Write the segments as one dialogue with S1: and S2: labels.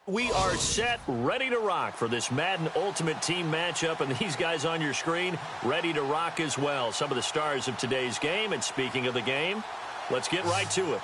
S1: We are set, ready to rock for this Madden Ultimate Team matchup, and these guys on your screen ready to rock as well. Some of the stars of today's game, and speaking of the game, let's get right to it.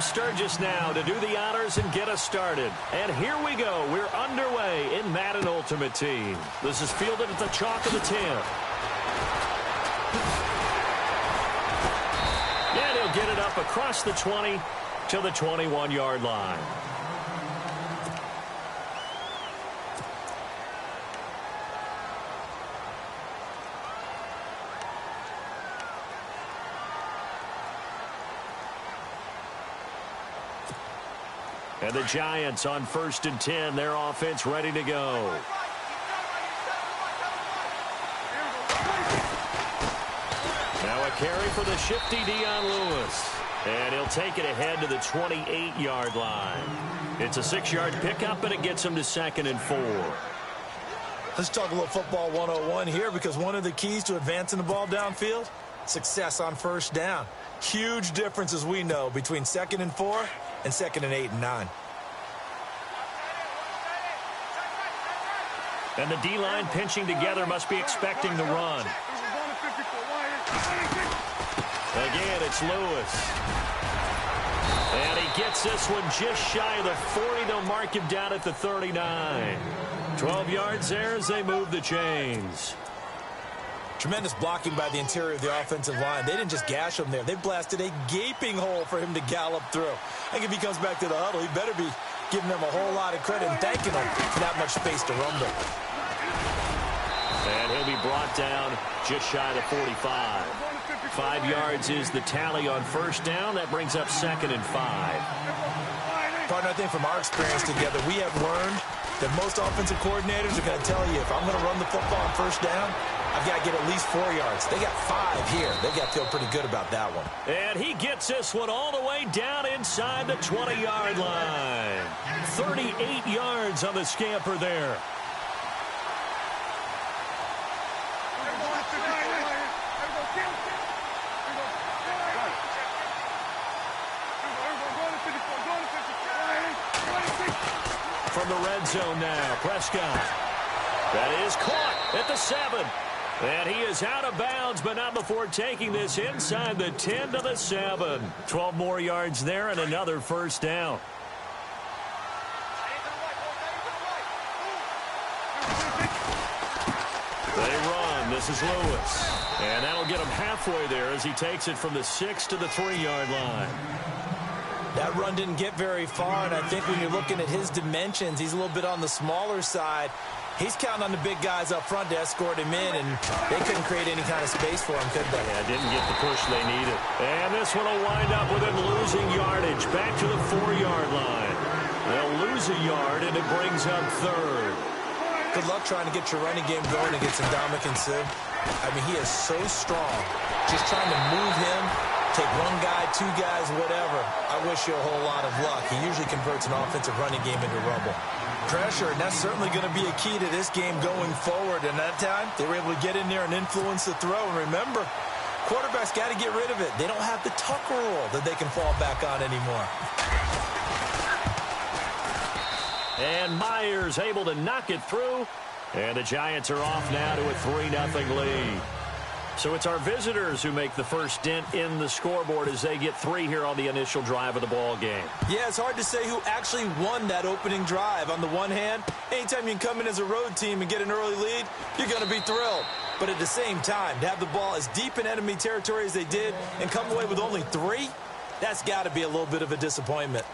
S1: Sturgis now to do the honors and get us started. And here we go. We're underway in Madden Ultimate Team. This is fielded at the chalk of the 10. And he'll get it up across the 20 to the 21-yard line. And the Giants on 1st and 10. Their offense ready to go. Now a carry for the shifty Dion Lewis. And he'll take it ahead to the 28-yard line. It's a 6-yard pickup, and it gets him to 2nd and 4.
S2: Let's talk a little football 101 here, because one of the keys to advancing the ball downfield, success on 1st down. Huge difference, as we know, between 2nd and 4 and 2nd and 8 and 9.
S1: And the D-line pinching together, must be expecting the run. Again, it's Lewis. And he gets this one just shy of the 40. They'll mark him down at the 39. 12 yards there as they move the chains.
S2: Tremendous blocking by the interior of the offensive line. They didn't just gash him there. They blasted a gaping hole for him to gallop through. I think if he comes back to the huddle, he better be giving them a whole lot of credit and thanking them for that much space to rumble.
S1: And he'll be brought down just shy of the 45. 5 yards is the tally on 1st down. That brings up 2nd and 5.
S2: Partner, I think from our experience together, we have learned that most offensive coordinators are going to tell you, if I'm going to run the football on 1st down, I've got to get at least 4 yards. They got 5 here. They got to feel pretty good about that one.
S1: And he gets this one all the way down inside the 20-yard line. 38 yards on the scamper there. From the red zone now, Prescott. That is caught at the 7. And he is out of bounds, but not before taking this inside the 10 to the 7. 12 more yards there and another 1st down. They run. This is Lewis. And that'll get him halfway there as he takes it from the 6 to the 3-yard line.
S2: That run didn't get very far, and I think when you're looking at his dimensions, he's a little bit on the smaller side. He's counting on the big guys up front to escort him in, and they couldn't create any kind of space for him, could they?
S1: Yeah, didn't get the push they needed. And this one will wind up with him losing yardage back to the 4-yard line. They'll lose a yard, and it brings up 3rd.
S2: Good luck trying to get your running game going against Ndamukong Suh. I mean, he is so strong. Just trying to move him, take 1 guy, 2 guys, whatever. I wish you a whole lot of luck. He usually converts an offensive running game into rubble. Pressure, and that's certainly going to be a key to this game going forward. And that time, they were able to get in there and influence the throw. And remember, quarterbacks got to get rid of it. They don't have the Tucker rule that they can fall back on anymore.
S1: And Myers able to knock it through. And the Giants are off now to a 3-0 lead. So it's our visitors who make the first dent in the scoreboard as they get 3 here on the initial drive of the ball game.
S2: Yeah, it's hard to say who actually won that opening drive. On the one hand, anytime you can come in as a road team and get an early lead, you're going to be thrilled. But at the same time, to have the ball as deep in enemy territory as they did and come away with only 3, that's got to be a little bit of a disappointment.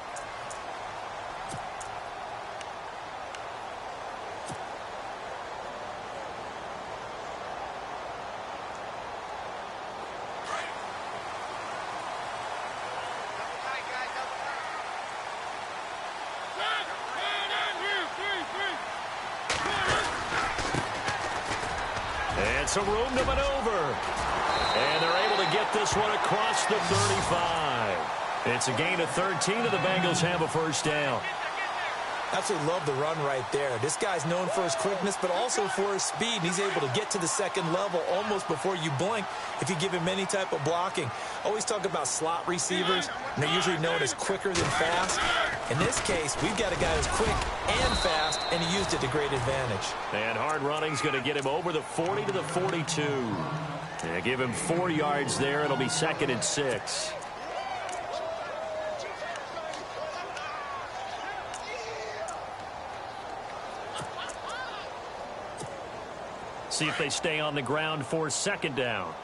S1: Some room to maneuver. And they're able to get this one across the 35. It's a gain of 13, and the Bengals have a first down.
S2: Absolutely love the run right there. This guy's known for his quickness, but also for his speed. He's able to get to the second level almost before you blink if you give him any type of blocking. Always talk about slot receivers, and they're usually known as quicker than fast. In this case, we've got a guy who's quick and fast, and he used it to great advantage.
S1: And hard running's going to get him over the 40 to the 42. Yeah, give him 4 yards there. It'll be 2nd and 6. See if they stay on the ground for 2nd down.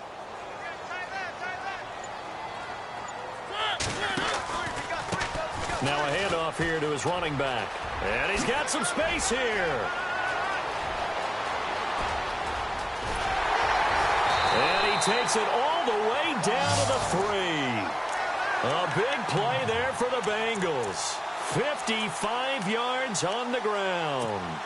S1: Now a handoff here to his running back. And he's got some space here. And he takes it all the way down to the 3. A big play there for the Bengals. 55 yards on the ground.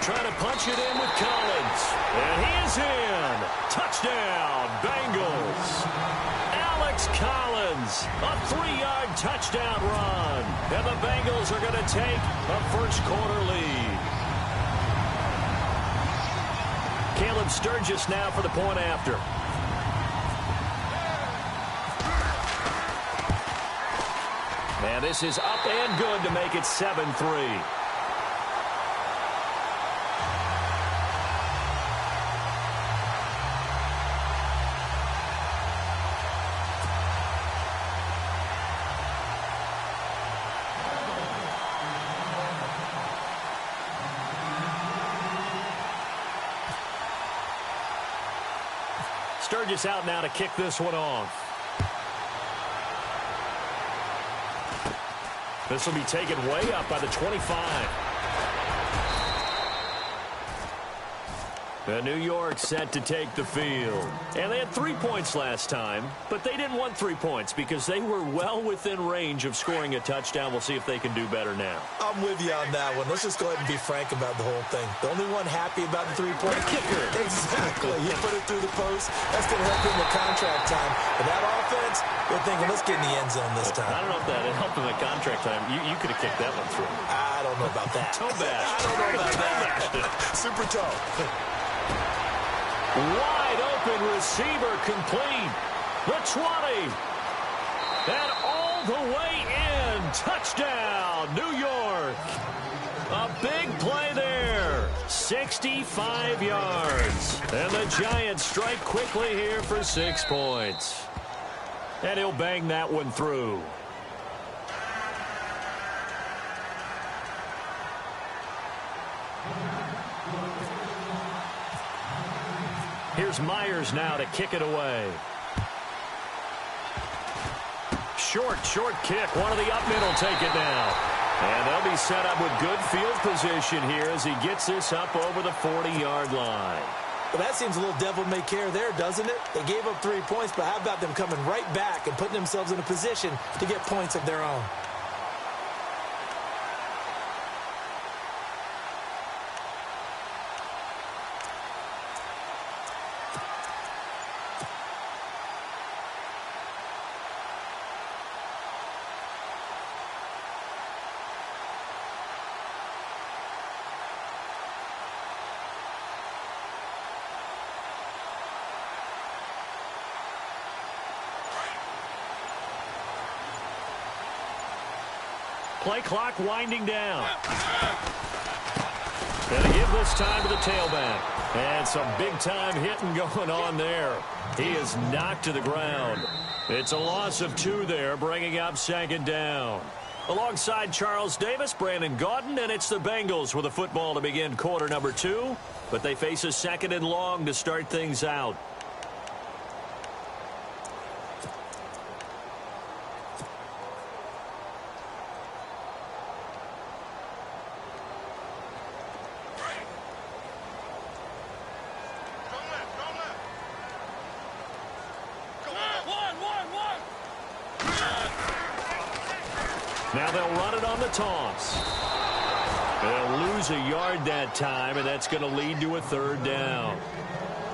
S1: Trying to punch it in with Collins. And he is in. Touchdown, Bengals. Alex Collins, a 3-yard touchdown run. And the Bengals are going to take a first-quarter lead. Caleb Sturgis now for the point after. And this is up and good to make it 7-3. Sturgis out now to kick this one off. This will be taken way up by the 25. And New York set to take the field. And they had 3 points last time, but they didn't want 3 points because they were well within range of scoring a touchdown. We'll see if they can do better now.
S2: I'm with you on that one. Let's just go ahead and be frank about the whole thing. The only one happy about the 3-point
S1: kicker.
S2: Exactly. You put it through the post. That's going to help him with contract time. But that offense, they're thinking, let's get in the end zone this time.
S1: I don't know if that helped him at contract time. You could have kicked that one through.
S2: I don't know about that.
S1: Toe bash.
S2: I don't know about that. Super toe.
S1: Wide open receiver complete. The 20. And all the way in. Touchdown, New York. A big play there. 65 yards. And the Giants strike quickly here for 6 points. And he'll bang that one through. Here's Myers now to kick it away. Short kick. One of the up men will take it now. And they'll be set up with good field position here as he gets this up over the 40-yard line.
S2: Well, that seems a little devil-may-care there, doesn't it? They gave up 3 points, but how about them coming right back and putting themselves in a position to get points of their own?
S1: Play clock winding down. Gonna give this time to the tailback. And some big-time hitting going on there. He is knocked to the ground. It's a loss of 2 there, bringing up 2nd down. Alongside Charles Davis, Brandon Gaudin, and it's the Bengals with the football to begin quarter number 2. But they face a 2nd and long to start things out. Now they'll run it on the toss. They'll lose a yard that time, and that's going to lead to a third down.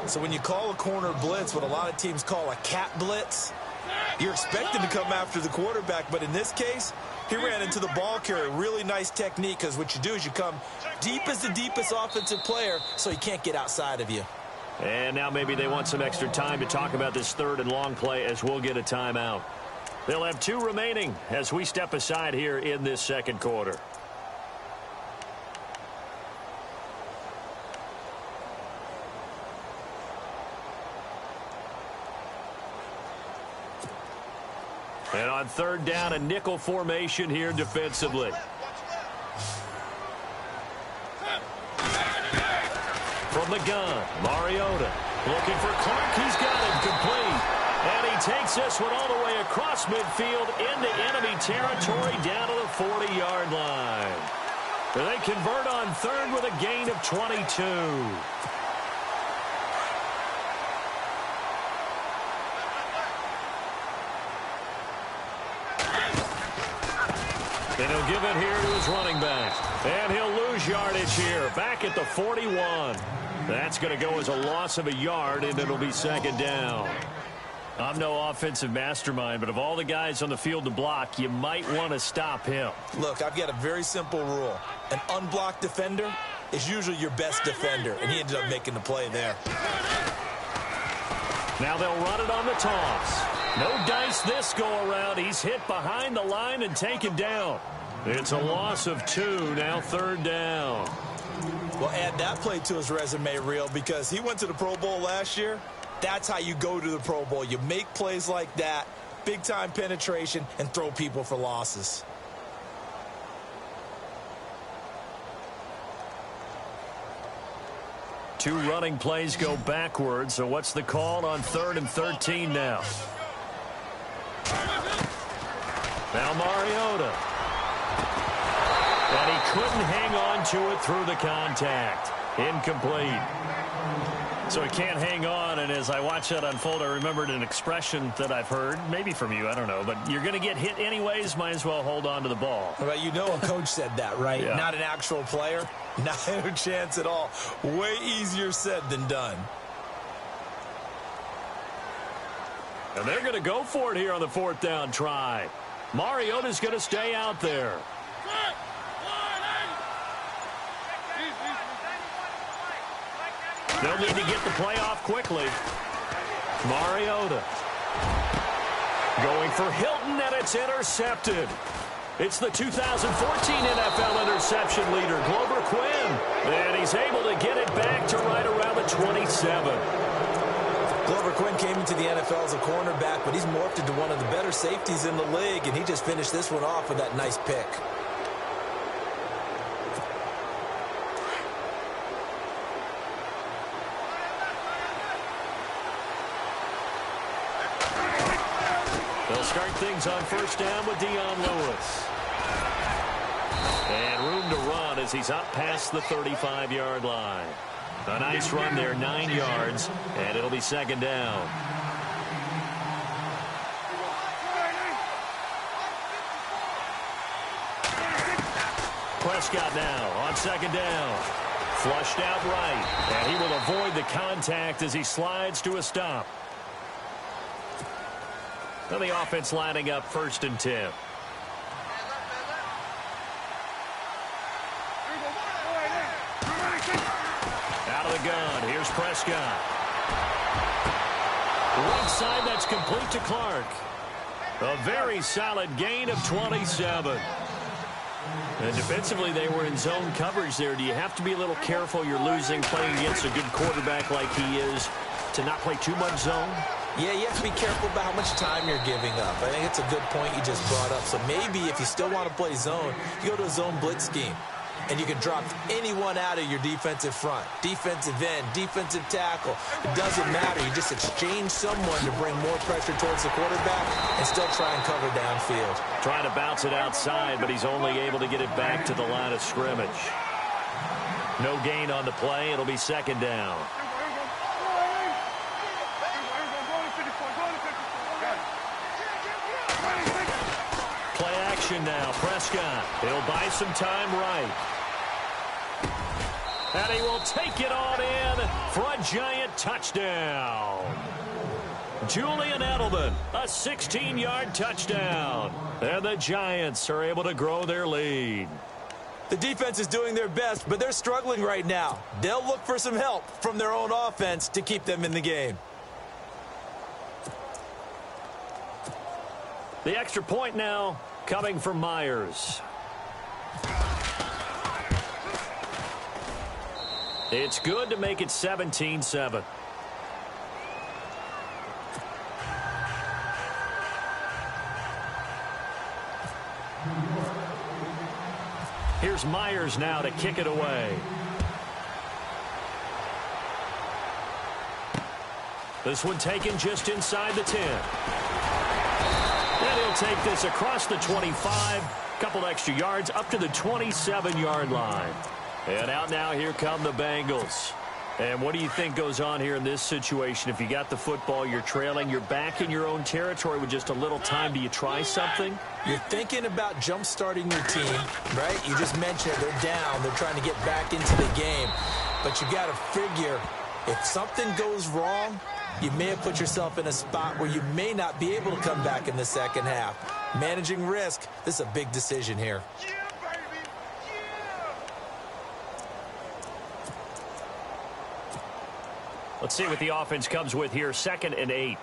S2: So when you call a corner blitz, what a lot of teams call a cat blitz, you're expected to come after the quarterback. But in this case, he ran into the ball carrier. Really nice technique, because what you do is you come deep as the deepest offensive player, so he can't get outside of you.
S1: And now maybe they want some extra time to talk about this third and long play, as we'll get a timeout. They'll have 2 remaining as we step aside here in this second quarter. And on third down, a nickel formation here defensively. From the gun, Mariota looking for Clark. He's got it complete. And he takes this one all the way across midfield into enemy territory down to the 40-yard line. They convert on third with a gain of 22. And he'll give it here to his running back. And he'll lose yardage here, back at the 41. That's going to go as a loss of a yard, and it'll be second down. I'm no offensive mastermind, but of all the guys on the field to block, you might want to stop him.
S2: Look, I've got a very simple rule. An unblocked defender is usually your best defender, and he ended up making the play there.
S1: Now they'll run it on the toss. No dice this go-around. He's hit behind the line and taken down. It's a loss of 2, now third down.
S2: Well, add that play to his resume reel, because he went to the Pro Bowl last year. That's how you go to the Pro Bowl. You make plays like that, big-time penetration, and throw people for losses.
S1: Two running plays go backwards, so what's the call on 3rd and 13 now? Now Mariota. And he couldn't hang on to it through the contact. Incomplete. So he can't hang on, and as I watch that unfold, I remembered an expression that I've heard, maybe from you, I don't know, but you're going to get hit anyways, might as well hold on to the ball.
S2: Well, you know a coach said that, right?
S1: Yeah.
S2: Not an actual player. Not a chance at all. Way easier said than done.
S1: And they're going to go for it here on the 4th down try. Mariota's going to stay out there. They'll need to get the play off quickly. Mariota going for Hilton, and it's intercepted. It's the 2014 NFL interception leader, Glover Quinn. And he's able to get it back to right around the 27.
S2: Glover Quinn came into the NFL as a cornerback, but he's morphed into one of the better safeties in the league, and he just finished this one off with that nice pick.
S1: They'll start things on 1st down with Dion Lewis. And room to run as he's up past the 35-yard line. A nice run there, 9 yards, and it'll be 2nd down. Prescott now on 2nd down. Flushed out right, and he will avoid the contact as he slides to a stop. And the offense lining up 1st and 10. Out of the gun, here's Prescott. Right side, that's complete to Clark. A very solid gain of 27. And defensively, they were in zone coverage there. Do you have to be a little careful? You're losing, playing against a good quarterback like he is, to not play too much zone?
S2: Yeah, you have to be careful about how much time you're giving up. I think it's a good point you just brought up. So maybe if you still want to play zone, you go to a zone blitz scheme. And you can drop anyone out of your defensive front. Defensive end, defensive tackle. It doesn't matter. You just exchange someone to bring more pressure towards the quarterback and still try and cover downfield.
S1: Trying to bounce it outside, but he's only able to get it back to the line of scrimmage. No gain on the play. It'll be 2nd down. Play action now. Prescott, he'll buy some time right. And he will take it on in for a giant touchdown. Julian Edelman, a 16-yard touchdown. And the Giants are able to grow their lead.
S2: The defense is doing their best, but they're struggling right now. They'll look for some help from their own offense to keep them in the game.
S1: The extra point now coming from Myers. It's good to make it 17-7. Here's Myers now to kick it away. This one taken just inside the 10. And he'll take this across the 25. Couple extra yards up to the 27-yard line. And out now, here come the Bengals. And what do you think goes on here in this situation? If you got the football, you're trailing, you're back in your own territory with just a little time. Do you try something?
S2: You're thinking about jump-starting your team, right? You just mentioned they're down. They're trying to get back into the game. But you got to figure, if something goes wrong, you may have put yourself in a spot where you may not be able to come back in the second half. Managing risk, this is a big decision here.
S1: Let's see what the offense comes with here. 2nd and 8.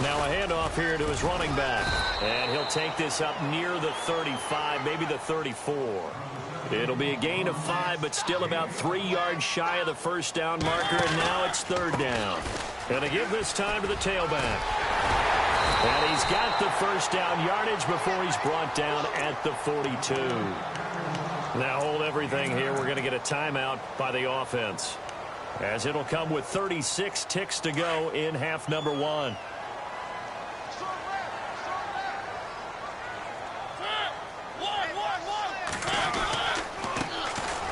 S1: Now a handoff here to his running back. And he'll take this up near the 35, maybe the 34. It'll be a gain of 5, but still about 3 yards shy of the first down marker, and now it's 3rd down. And to give this time to the tailback. And he's got the first down yardage before he's brought down at the 42. Now hold everything here. We're going to get a timeout by the offense, as it'll come with 36 ticks to go in half number 1.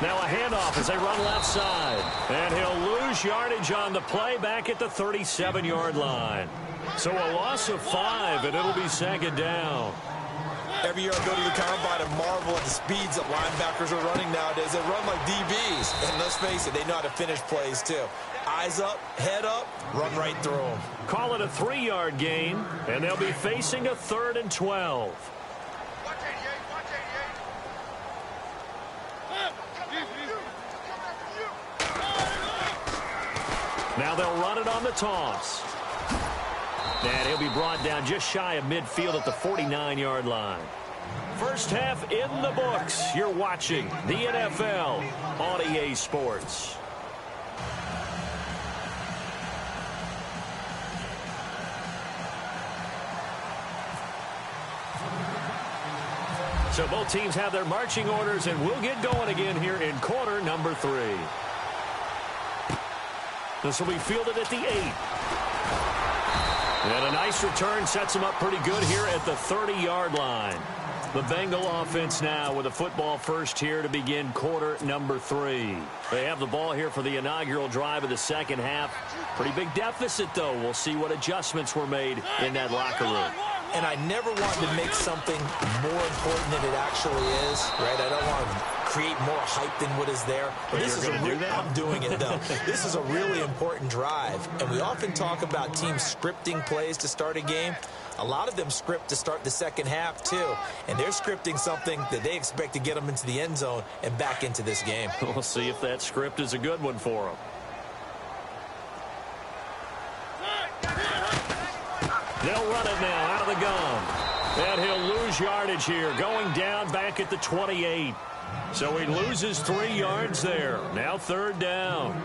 S1: Now a handoff as they run left side. And he'll lose yardage on the play back at the 37-yard line. So a loss of 5, and it'll be 2nd down.
S2: Every year I go to the combine and marvel at the speeds that linebackers are running nowadays. They run like DBs. And let's face it, they know how to finish plays too. Eyes up, head up, run right through them.
S1: Call it a 3-yard gain, and they'll be facing a 3rd and 12. Now they'll run it on the toss. And he'll be brought down just shy of midfield at the 49-yard line. First half in the books. You're watching the NFL on EA Sports. So both teams have their marching orders, and we'll get going again here in quarter number 3. This will be fielded at the 8. And a nice return sets him up pretty good here at the 30-yard line. The Bengal offense now with a football first here to begin quarter number 3. They have the ball here for the inaugural drive of the second half. Pretty big deficit, though. We'll see what adjustments were made in that locker room.
S2: And I never want to make something more important than it actually is, right? I don't want to create more hype than what is there. But this is I'm doing it, though. This is a really important drive. And we often talk about teams scripting plays to start a game. A lot of them script to start the second half, too. And they're scripting something that they expect to get them into the end zone and back into this game.
S1: We'll see if that script is a good one for them. They'll run it now out of the gun. And he'll lose yardage here, going down back at the 28. So he loses 3 yards there. Now 3rd down.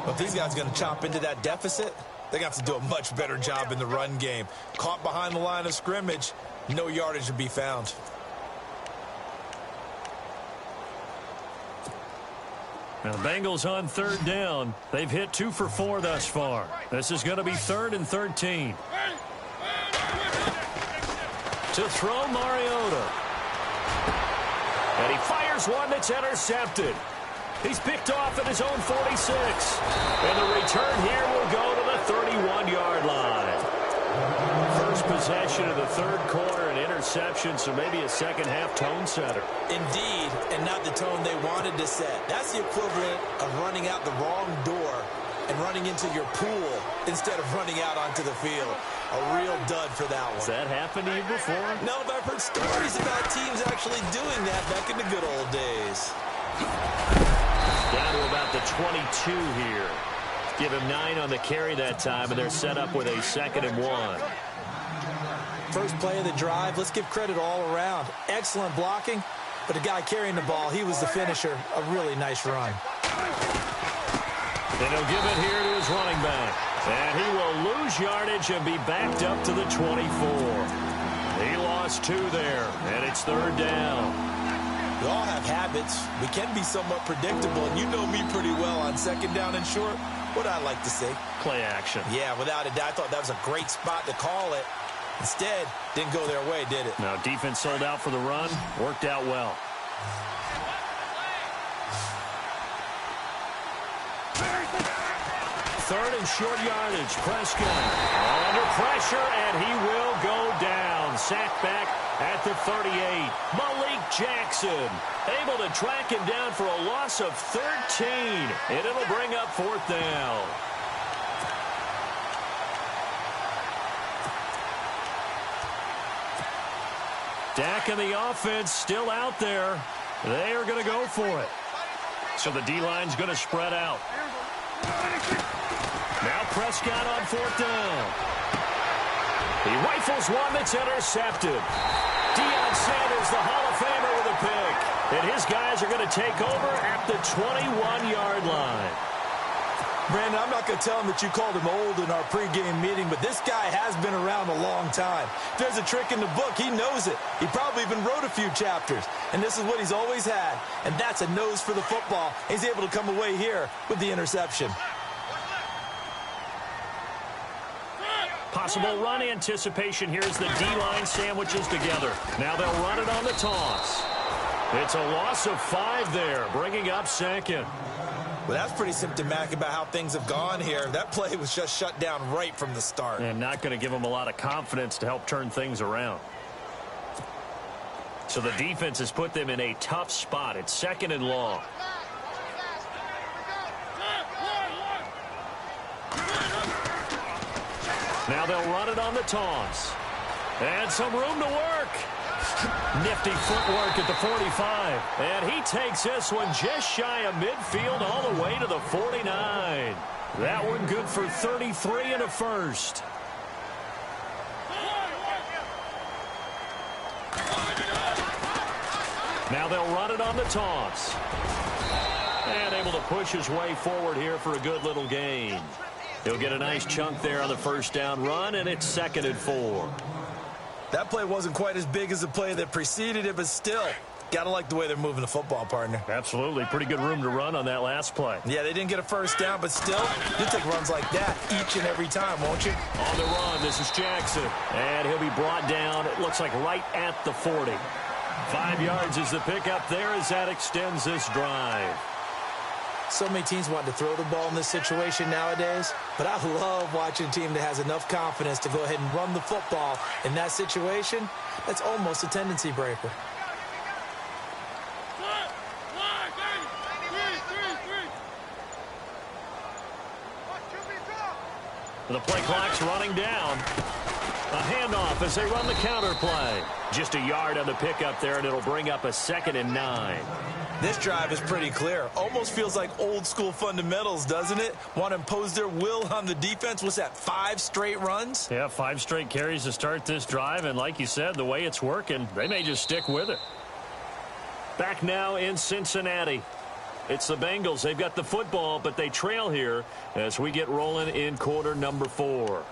S2: Well, if these guys are going to chop into that deficit, they got to do a much better job in the run game. Caught behind the line of scrimmage, no yardage to be found.
S1: Now the Bengals on 3rd down. They've hit 2 for 4 thus far. This is going to be 3rd and 13. To throw Mariota. And he fires one that's intercepted. He's picked off at his own 46. And the return here will go to the 31-yard line. third quarter, an interception, so maybe a second-half tone setter.
S2: Indeed, and not the tone they wanted to set. That's the equivalent of running out the wrong door and running into your pool instead of running out onto the field. A real dud for that one.
S1: Has that happened to you before?
S2: No, but I've heard stories about teams actually doing that back in the good old days.
S1: Down to about the 22 here. Give him 9 on the carry that time, and they're set up with a 2nd and 1.
S2: First play of the drive, let's give credit all around. Excellent blocking, but the guy carrying the ball, he was the finisher. A really nice run.
S1: And he'll give it here to his running back. And he will lose yardage and be backed up to the 24. He lost 2 there, and it's 3rd down.
S2: We all have habits. We can be somewhat predictable, and you know me pretty well on 2nd down and short. What I like to say.
S1: Play action.
S2: Yeah, without a doubt. I thought that was a great spot to call it. Instead, didn't go their way, did it?
S1: Now, defense sold out for the run. Worked out well. Third and short yardage. Prescott under pressure, and he will go down. Sacked back at the 38. Malik Jackson able to track him down for a loss of 13, and it'll bring up 4th down. Dak and the offense still out there. They are going to go for it. So the D-line's going to spread out. Now Prescott on 4th down. He rifles one that's intercepted. Deion Sanders, the Hall of Famer, with a pick. And his guys are going to take over at the 21-yard line.
S2: Brandon, I'm not going to tell him that you called him old in our pregame meeting, but this guy has been around a long time. If there's a trick in the book, he knows it. He probably even wrote a few chapters. And this is what he's always had. And that's a nose for the football. He's able to come away here with the interception.
S1: Possible run anticipation here as the D-line sandwiches together. Now they'll run it on the toss. It's a loss of 5 there, bringing up 2nd.
S2: Well, that's pretty symptomatic about how things have gone here. That play was just shut down right from the start.
S1: And not going to give them a lot of confidence to help turn things around. So the defense has put them in a tough spot. It's 2nd and long. Now they'll run it on the toss. And some room to work. Nifty footwork at the 45. And he takes this one just shy of midfield all the way to the 49. That one good for 33 and a first. Now they'll run it on the toss. And able to push his way forward here for a good little gain. He'll get a nice chunk there on the first down run, and it's 2nd and 4.
S2: That play wasn't quite as big as the play that preceded it, but still, got to like the way they're moving the football, partner.
S1: Absolutely. Pretty good room to run on that last play.
S2: Yeah, they didn't get a first down, but still, you'll take runs like that each and every time, won't you?
S1: On the run, this is Jackson. And he'll be brought down, it looks like right at the 40. 5 yards is the pickup there as that extends this drive.
S2: So many teams want to throw the ball in this situation nowadays, but I love watching a team that has enough confidence to go ahead and run the football in that situation. That's almost a tendency breaker.
S1: The play clock's running down. A handoff as they run the counter play. Just a yard on the pickup there, and it'll bring up a 2nd and 9.
S2: This drive is pretty clear. Almost feels like old school fundamentals, doesn't it? Want to impose their will on the defense. What's that, 5 straight runs?
S1: Yeah, 5 straight carries to start this drive, and like you said, the way it's working, they may just stick with it. Back now in Cincinnati. It's the Bengals. They've got the football, but they trail here as we get rolling in quarter number 4.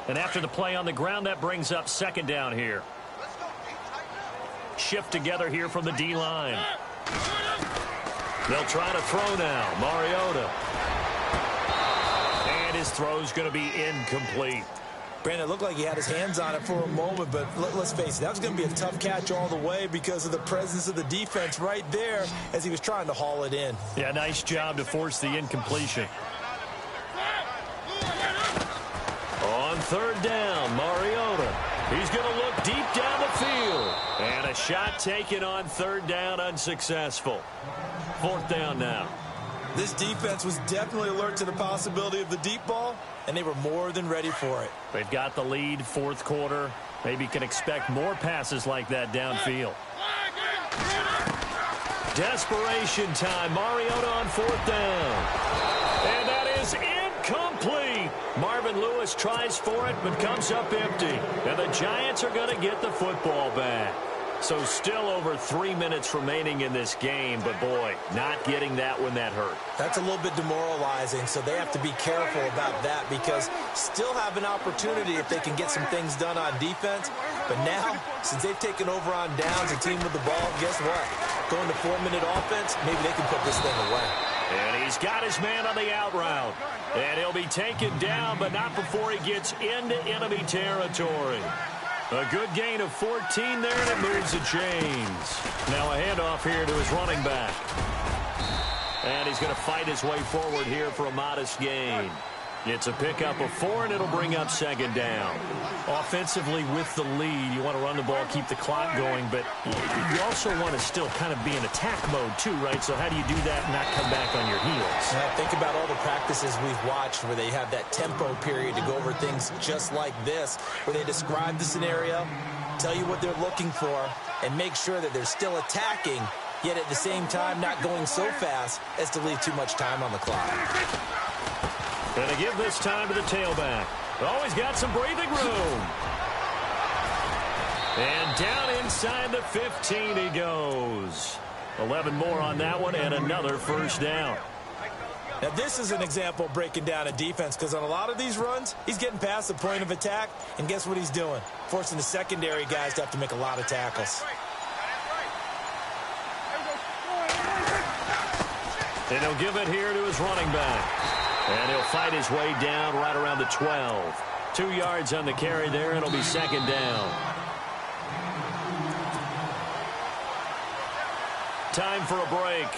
S1: And after the play on the ground, that brings up 2nd down here. Shift together here from the D-line. They'll try to throw now. Mariota. And his throw's going to be incomplete.
S2: Brandon, it looked like he had his hands on it for a moment, but let's face it, that was going to be a tough catch all the way because of the presence of the defense right there as he was trying to haul it in.
S1: Yeah, nice job to force the incompletion. third down, Mariota. He's going to look deep down the field. And a shot taken on third down, unsuccessful. Fourth down now.
S2: This defense was definitely alert to the possibility of the deep ball, and they were more than ready for it.
S1: They've got the lead, fourth quarter. Maybe can expect more passes like that downfield. Desperation time. Mariota on fourth down. And that is incomplete. Marvin Lewis tries for it, but comes up empty. And the Giants are going to get the football back. So still over 3 minutes remaining in this game, but boy, not getting that when that hurt.
S2: That's a little bit demoralizing, so they have to be careful about that because still have an opportunity if they can get some things done on defense. But now, since they've taken over on downs and team with the ball, guess what? Going to 4-minute offense, maybe they can put this thing away.
S1: And he's got his man on the out route. And he'll be taken down, but not before he gets into enemy territory. A good gain of 14 there, and it moves the chains. Now a handoff here to his running back. And he's going to fight his way forward here for a modest gain. It's a pickup of 4, and it'll bring up second down. Offensively with the lead, you want to run the ball, keep the clock going, but you also want to still kind of be in attack mode too, right? So how do you do that and not come back on your heels?
S2: Now, think about all the practices we've watched where they have that tempo period to go over things just like this, where they describe the scenario, tell you what they're looking for, and make sure that they're still attacking, yet at the same time not going so fast as to leave too much time on the clock.
S1: Going to give this time to the tailback. Always got some breathing room. And down inside the 15 he goes. 11 more on that one and another first down.
S2: Now this is an example of breaking down a defense because on a lot of these runs, he's getting past the point of attack, and guess what he's doing? Forcing the secondary guys to have to make a lot of tackles.
S1: And he'll give it here to his running back. And he'll fight his way down right around the 12. 2 yards on the carry there, and it'll be second down. Time for a break.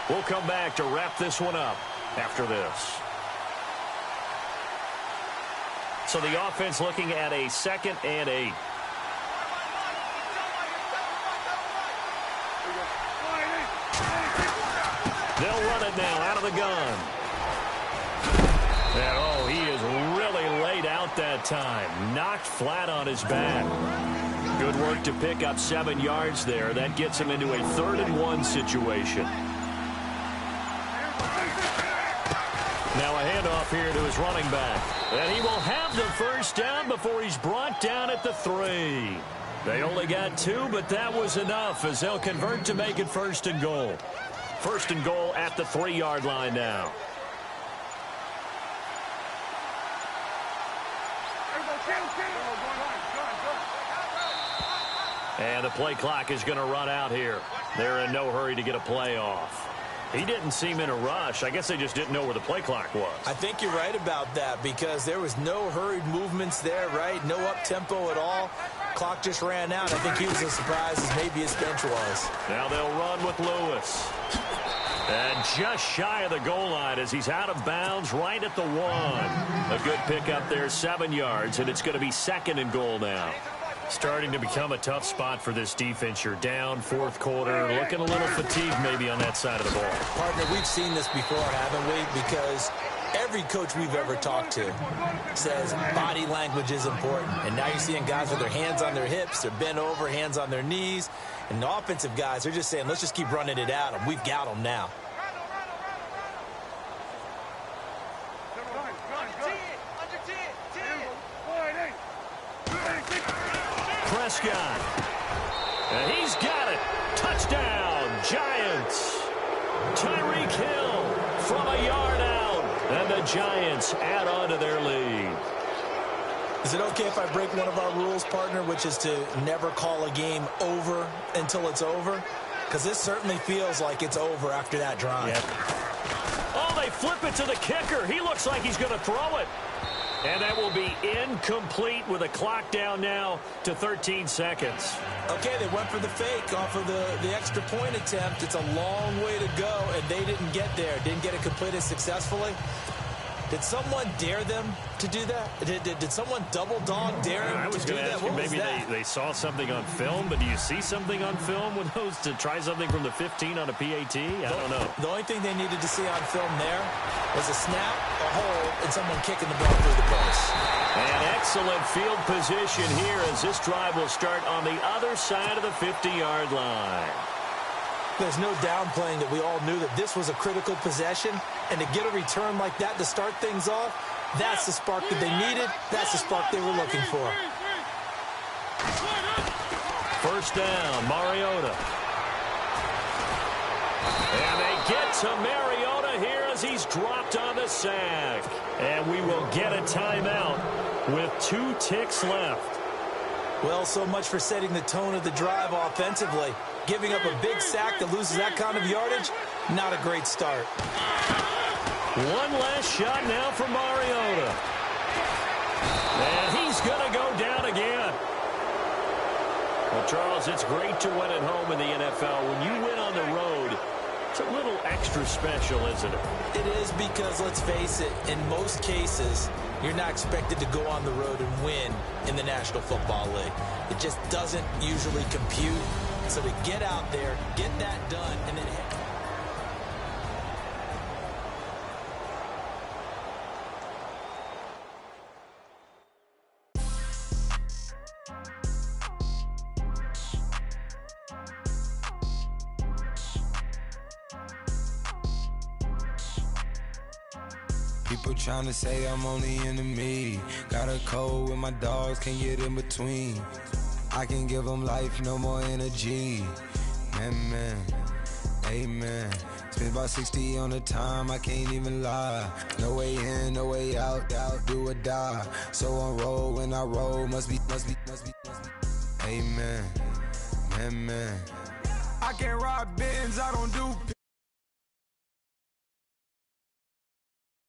S1: We'll come back to wrap this one up after this. So the offense looking at a 2nd and 8. They'll run it now out of the gun. And, oh, he is really laid out that time. Knocked flat on his back. Good work to pick up 7 yards there. That gets him into a 3rd and 1 situation. Now a handoff here to his running back. And he will have the first down before he's brought down at the 3. They only got 2, but that was enough as they'll convert to make it 1st and goal. 1st and goal at the 3-yard line now. And the play clock is going to run out here. They're in no hurry to get a play off. He didn't seem in a rush. I guess they just didn't know where the play clock was.
S2: I think you're right about that because there was no hurried movements there, right? No up-tempo at all. Clock just ran out. I think he was as surprised as maybe his bench was.
S1: Now they'll run with Lewis. And just shy of the goal line as he's out of bounds right at the 1. A good pickup there, 7 yards, and it's going to be 2nd and goal now. Starting to become a tough spot for this defense. You're down 4th quarter, looking a little fatigued maybe on that side of the ball.
S2: Partner, we've seen this before, haven't we? Because every coach we've ever talked to says body language is important. And now you're seeing guys with their hands on their hips, they're bent over, hands on their knees. And the offensive guys, they're just saying, let's just keep running it at them. We've got them now.
S1: Prescott. And he's got it. Touchdown, Giants. Tyreek Hill from a yard out. And the Giants add on to their lead.
S2: Is it okay if I break one of our rules, partner, which is to never call a game over until it's over? Because this certainly feels like it's over after that drive.
S1: Yep. Oh, they flip it to the kicker. He looks like he's going to throw it. And that will be incomplete with a clock down now to 13 seconds.
S2: Okay, they went for the fake off of the extra point attempt. It's a long way to go, and they didn't get there. Didn't get it completed successfully. Did someone dare them to do that? Did someone double dog dare them to do that?
S1: What was that? Maybe they saw something on film, but do you see something on film with those to try something from the 15 on a PAT? I don't know.
S2: The only thing they needed to see on film there was a snap, a hole, and someone kicking the ball through the post.
S1: An excellent field position here as this drive will start on the other side of the 50-yard line.
S2: There's no downplaying that we all knew that this was a critical possession, and to get a return like that to start things off, that's the spark that they needed. That's the spark they were looking for.
S1: First down, Mariota. And they get to Mariota here as he's dropped on the sack. And we will get a timeout with 2 ticks left.
S2: Well, so much for setting the tone of the drive offensively. Giving up a big sack that loses that kind of yardage, not a great start.
S1: One last shot now for Mariota. And he's going to go down again. Well, Charles, it's great to win at home in the NFL. When you win on the road, it's a little extra special, isn't it?
S2: It is because, let's face it, in most cases, you're not expected to go on the road and win in the National Football League. It just doesn't usually compute. So to get out there, get that done, and then...
S3: People trying to say I'm only enemy. Got a code with my dogs, can't get in between. I can give them life, no more energy. Man, amen. Spent about 60 on the time, I can't even lie. No way in, no way out, do or die. So on roll, when I roll, must be. Amen, man. I can't rob Benz, I don't do